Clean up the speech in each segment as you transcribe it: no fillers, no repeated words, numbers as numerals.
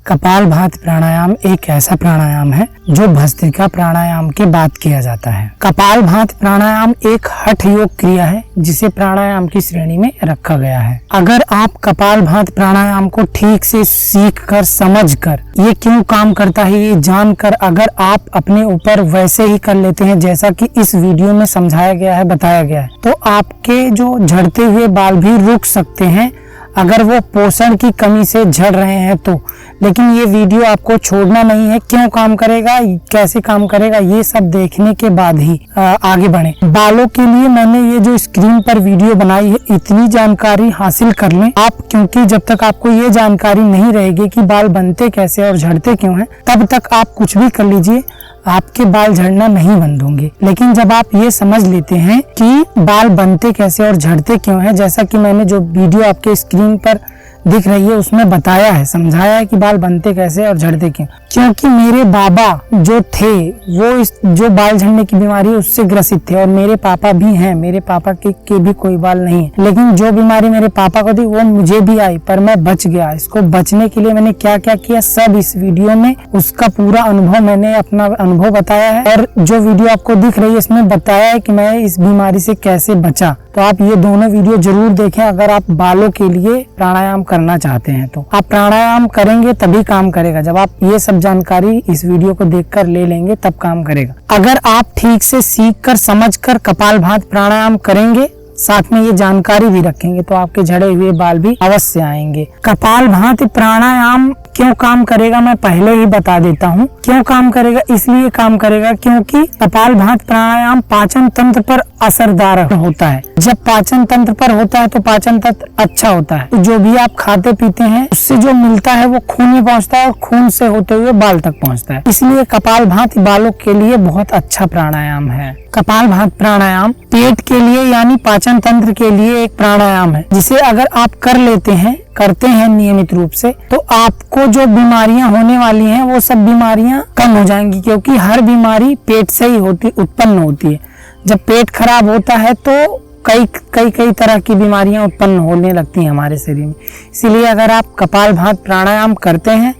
कपालभाति प्राणायाम एक ऐसा प्राणायाम है जो भस्त्रिका प्राणायाम के बाद किया जाता है। कपालभाति प्राणायाम एक हठ योग क्रिया है जिसे प्राणायाम की श्रेणी में रखा गया है। अगर आप कपालभाति प्राणायाम को ठीक से सीख कर समझ कर ये क्यों काम करता है ये जानकर अगर आप अपने ऊपर वैसे ही कर लेते हैं जैसा कि इस वीडियो में समझाया गया है, बताया गया है, तो आपके जो झड़ते हुए बाल भी रुक सकते हैं अगर वो पोषण की कमी से झड़ रहे हैं तो। लेकिन ये वीडियो आपको छोड़ना नहीं है। क्यों काम करेगा, कैसे काम करेगा, ये सब देखने के बाद ही आगे बढ़े। बालों के लिए मैंने ये जो स्क्रीन पर वीडियो बनाई है, इतनी जानकारी हासिल कर लें आप, क्योंकि जब तक आपको ये जानकारी नहीं रहेगी कि बाल बनते कैसे और झड़ते क्यों हैं, तब तक आप कुछ भी कर लीजिए, आपके बाल झड़ना नहीं बंद होंगे। लेकिन जब आप ये समझ लेते हैं कि बाल बनते कैसे और झड़ते क्यों हैं, जैसा कि मैंने जो वीडियो आपके स्क्रीन पर दिख रही है उसमें बताया है, समझाया है कि बाल बनते कैसे और झड़ते क्यों। क्योंकि मेरे बाबा जो थे वो इस जो बाल झड़ने की बीमारी उससे ग्रसित थे और मेरे पापा भी हैं। मेरे पापा के भी कोई बाल नहीं है, लेकिन जो बीमारी मेरे पापा को थी वो मुझे भी आई, पर मैं बच गया। इसको बचने के लिए मैंने क्या क्या किया सब इस वीडियो में, उसका पूरा अनुभव मैंने अपना अनुभव बताया है। और जो वीडियो आपको दिख रही है इसमें बताया है कि मैं इस बीमारी से कैसे बचा। तो आप ये दोनों वीडियो जरूर देखें अगर आप बालों के लिए प्राणायाम करना चाहते हैं। तो आप प्राणायाम करेंगे तभी काम करेगा। जब आप ये सब जानकारी इस वीडियो को देखकर ले लेंगे तब काम करेगा। अगर आप ठीक से सीखकर समझकर कपालभाति प्राणायाम करेंगे, साथ में ये जानकारी भी रखेंगे, तो आपके झड़े हुए बाल भी अवश्य आएंगे। कपालभाति प्राणायाम क्यों काम करेगा मैं पहले ही बता देता हूँ। क्यों काम करेगा, इसलिए काम करेगा क्योंकि कपालभाति प्राणायाम पाचन तंत्र पर असरदार होता है। जब पाचन तंत्र पर होता है तो पाचन तंत्र अच्छा होता है। तो जो भी आप खाते पीते हैं उससे जो मिलता है वो खून में पहुँचता है और खून से होते हुए बाल तक पहुँचता है। इसलिए कपालभाति बालों के लिए बहुत अच्छा प्राणायाम है। कपालभाति प्राणायाम पेट के लिए यानी पाचन तंत्र के लिए एक प्राणायाम है जिसे अगर आप करते हैं नियमित रूप से तो आपको जो बीमारियां होने वाली हैं वो सब बीमारियां कम हो जाएंगी, क्योंकि हर बीमारी पेट से ही उत्पन्न होती है। जब पेट खराब होता है तो कई तरह की बीमारियां उत्पन्न होने लगती हैं हमारे शरीर में। इसीलिए अगर आप कपालभाति प्राणायाम करते हैं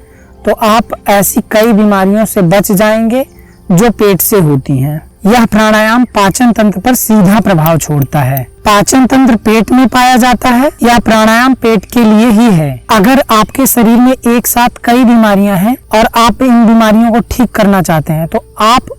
तो आप ऐसी कई बीमारियों से बच जाएंगे जो पेट से होती हैं। यह प्राणायाम पाचन तंत्र पर सीधा प्रभाव छोड़ता है। पाचन तंत्र पेट में पाया जाता है। यह प्राणायाम पेट के लिए ही है। अगर आपके शरीर में एक साथ कई बीमारियां हैं और आप इन बीमारियों को ठीक करना चाहते हैं तो आप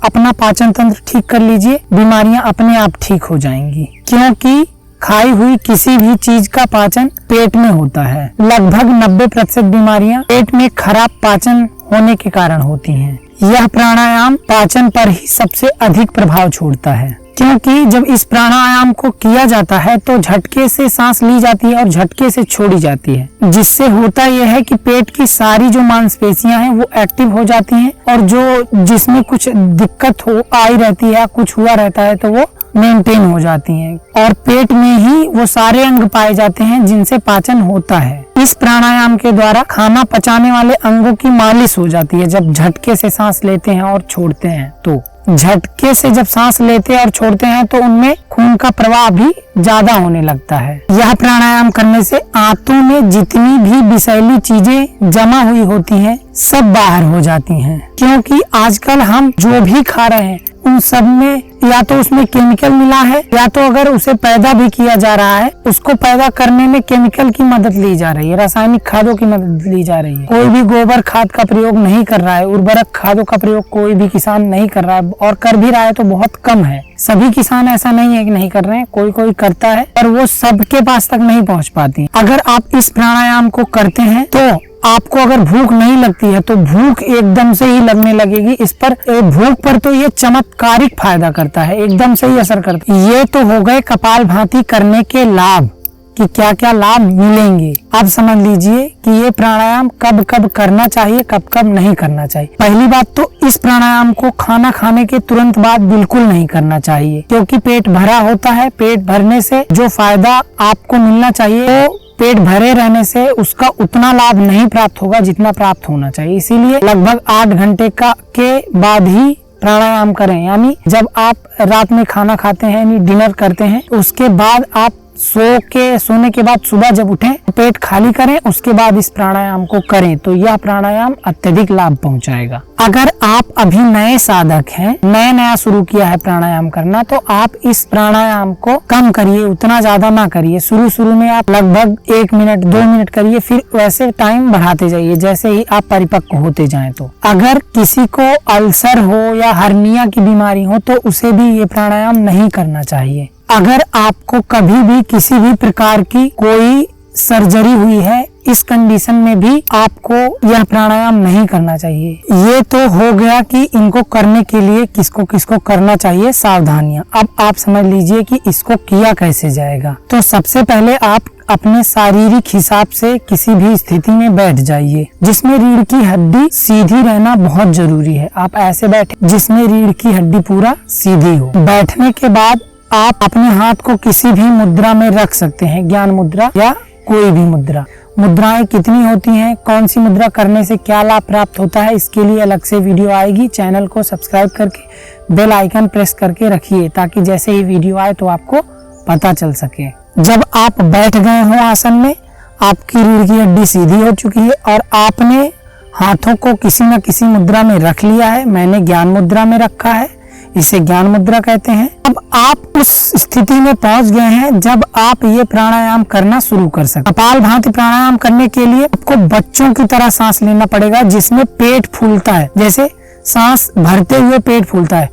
अपना पाचन तंत्र ठीक कर लीजिए, बीमारियां अपने आप ठीक हो जाएंगी। क्योंकि खाई हुई किसी भी चीज का पाचन पेट में होता है। लगभग 90% बीमारियां पेट में खराब पाचन होने के कारण होती हैं। यह प्राणायाम पाचन पर ही सबसे अधिक प्रभाव छोड़ता है, क्योंकि जब इस प्राणायाम को किया जाता है तो झटके से सांस ली जाती है और झटके से छोड़ी जाती है, जिससे होता यह है कि पेट की सारी जो मांसपेशियां हैं वो एक्टिव हो जाती हैं और जो जिसमें कुछ दिक्कत आई रहती है, कुछ हुआ रहता है तो वो मेंटेन हो जाती हैं और पेट में ही वो सारे अंग पाए जाते हैं जिनसे पाचन होता है। इस प्राणायाम के द्वारा खाना पचाने वाले अंगों की मालिश हो जाती है जब झटके से सांस लेते हैं और छोड़ते हैं। तो झटके से जब सांस लेते और छोड़ते हैं तो उनमें खून का प्रवाह भी ज्यादा होने लगता है। यह प्राणायाम करने से आंतों में जितनी भी विषैली चीजें जमा हुई होती हैं सब बाहर हो जाती हैं, क्योंकि आजकल हम जो भी खा रहे हैं उन सब में या तो उसमें केमिकल मिला है या तो अगर उसे पैदा भी किया जा रहा है उसको पैदा करने में केमिकल की मदद ली जा रही है, रासायनिक खादों की मदद ली जा रही है। कोई भी गोबर खाद का प्रयोग नहीं कर रहा है, उर्वरक खादों का प्रयोग कोई भी किसान नहीं कर रहा है और कर भी रहा है तो बहुत कम है। सभी किसान ऐसा नहीं है कि नहीं कर रहे हैं, कोई करता है पर वो सबके पास तक नहीं पहुंच पाती। अगर आप इस प्राणायाम को करते हैं तो आपको अगर भूख नहीं लगती है तो भूख एकदम से ही लगने लगेगी। इस पर भूख पर तो ये चमत्कारिक फायदा करता है, एकदम से ही असर करता है। ये तो हो गए कपालभाति करने के लाभ कि क्या क्या लाभ मिलेंगे। अब समझ लीजिए कि ये प्राणायाम कब कब करना चाहिए, कब कब नहीं करना चाहिए। पहली बात तो इस प्राणायाम को खाना खाने के तुरंत बाद बिल्कुल नहीं करना चाहिए, क्योंकि पेट भरा होता है। पेट भरने से जो फायदा आपको मिलना चाहिए वो पेट भरे रहने से उसका उतना लाभ नहीं प्राप्त होगा जितना प्राप्त होना चाहिए। इसीलिए लगभग 8 घंटे के बाद ही प्राणायाम करें। यानी जब आप रात में खाना खाते हैं यानी डिनर करते हैं उसके बाद आप सोने के बाद सुबह जब उठें पेट खाली करें, उसके बाद इस प्राणायाम को करें तो यह प्राणायाम अत्यधिक लाभ पहुंचाएगा। अगर आप अभी नए साधक हैं, नया शुरू किया है प्राणायाम करना, तो आप इस प्राणायाम को कम करिए, उतना ज्यादा ना करिए। शुरू में आप लगभग 1 मिनट 2 मिनट करिए, फिर वैसे टाइम बढ़ाते जाइए जैसे ही आप परिपक्व होते जाएं। तो अगर किसी को अल्सर हो या हर्निया की बीमारी हो तो उसे भी ये प्राणायाम नहीं करना चाहिए। अगर आपको कभी भी किसी भी प्रकार की कोई सर्जरी हुई है, इस कंडीशन में भी आपको यह प्राणायाम नहीं करना चाहिए। ये तो हो गया कि इनको करने के लिए किसको किसको करना चाहिए सावधानियां। अब आप समझ लीजिए कि इसको किया कैसे जाएगा। तो सबसे पहले आप अपने शारीरिक हिसाब से किसी भी स्थिति में बैठ जाइए जिसमें रीढ़ की हड्डी सीधी रहना बहुत जरूरी है। आप ऐसे बैठे जिसमें रीढ़ की हड्डी पूरा सीधी हो। बैठने के बाद आप अपने हाथ को किसी भी मुद्रा में रख सकते हैं, ज्ञान मुद्रा या कोई भी मुद्रा। मुद्राएं कितनी होती हैं, कौन सी मुद्रा करने से क्या लाभ प्राप्त होता है, इसके लिए अलग से वीडियो आएगी। चैनल को सब्सक्राइब करके बेल आइकन प्रेस करके रखिए ताकि जैसे ही वीडियो आए तो आपको पता चल सके। जब आप बैठ गए हो आसन में, आपकी रीढ़ की हड्डी सीधी हो चुकी है और आपने हाथों को किसी न किसी मुद्रा में रख लिया है। मैंने ज्ञान मुद्रा में रखा है, इसे ज्ञान मुद्रा कहते हैं। अब आप उस स्थिति में पहुंच गए हैं जब आप ये प्राणायाम करना शुरू कर सकते। कपाल भाती प्राणायाम करने के लिए आपको बच्चों की तरह सांस लेना पड़ेगा जिसमें पेट फूलता है, जैसे सांस भरते हुए पेट फूलता है।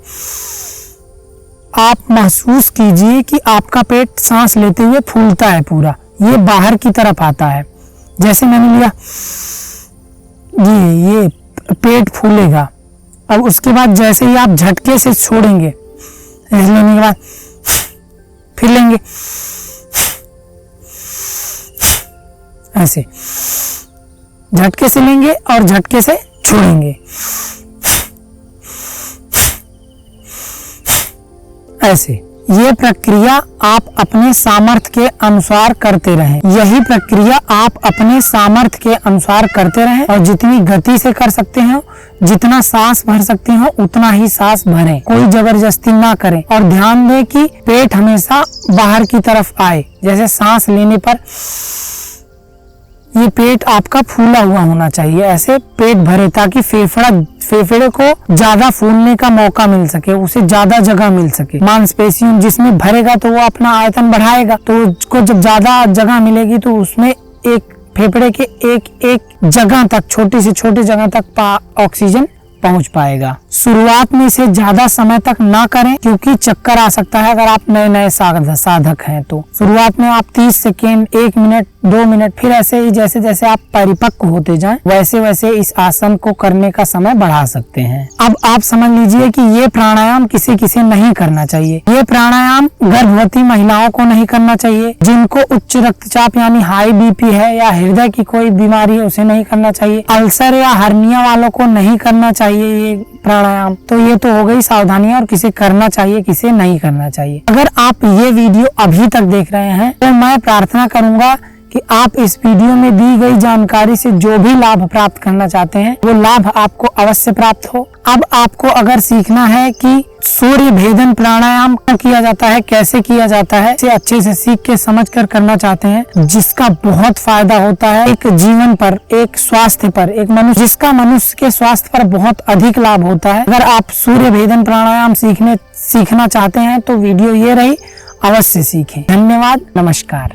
आप महसूस कीजिए कि आपका पेट सांस लेते हुए फूलता है, पूरा ये बाहर की तरफ आता है। जैसे मैंने लिया, ये पेट फूलेगा। अब उसके बाद जैसे ही आप झटके से छोड़ेंगे, लेने के बाद फिर लेंगे, ऐसे झटके से लेंगे और झटके से छोड़ेंगे, ऐसे। ये प्रक्रिया आप अपने सामर्थ्य के अनुसार करते रहें। यही प्रक्रिया आप अपने सामर्थ्य के अनुसार करते रहें और जितनी गति से कर सकते हैं, जितना सांस भर सकते हो उतना ही सांस भरें। कोई जबरदस्ती ना करें और ध्यान दें कि पेट हमेशा बाहर की तरफ आए। जैसे सांस लेने पर ये पेट आपका फूला हुआ होना चाहिए, ऐसे पेट भरे ताकि फेफड़े को ज्यादा फूलने का मौका मिल सके, उसे ज्यादा जगह मिल सके। मांसपेशियों जिसमें भरेगा तो वो अपना आयतन बढ़ाएगा, तो उसको जब ज्यादा जगह मिलेगी तो उसमें एक फेफड़े के एक जगह तक, छोटी से छोटी जगह तक ऑक्सीजन पहुंच पाएगा। शुरुआत में इसे ज्यादा समय तक ना करें क्योंकि चक्कर आ सकता है अगर आप नए साधक हैं तो। शुरुआत में आप 30 सेकेंड, 1 मिनट, 2 मिनट, फिर ऐसे ही जैसे जैसे आप परिपक्व होते जाएं वैसे वैसे इस आसन को करने का समय बढ़ा सकते हैं। अब आप समझ लीजिए कि ये प्राणायाम किसी नहीं करना चाहिए। ये प्राणायाम गर्भवती महिलाओं को नहीं करना चाहिए, जिनको उच्च रक्तचाप यानी हाई बीपी है या हृदय की कोई बीमारी है उसे नहीं करना चाहिए, अल्सर या हर्निया वालों को नहीं करना चाहिए ये प्राणायाम। तो ये तो हो गई सावधानियां और किसे करना चाहिए किसे नहीं करना चाहिए। अगर आप ये वीडियो अभी तक देख रहे हैं तो मैं प्रार्थना करूंगा कि आप इस वीडियो में दी गई जानकारी से जो भी लाभ प्राप्त करना चाहते हैं वो लाभ आपको अवश्य प्राप्त हो। अब आपको अगर सीखना है कि सूर्य भेदन प्राणायाम किया जाता है, कैसे किया जाता है, इसे अच्छे से सीख के समझ कर करना चाहते हैं, जिसका बहुत फायदा होता है एक जीवन पर, एक स्वास्थ्य पर, एक मनुष्य, जिसका मनुष्य के स्वास्थ्य पर बहुत अधिक लाभ होता है। अगर आप सूर्य भेदन प्राणायाम सीखना चाहते हैं तो वीडियो ये रही, अवश्य सीखें। धन्यवाद, नमस्कार।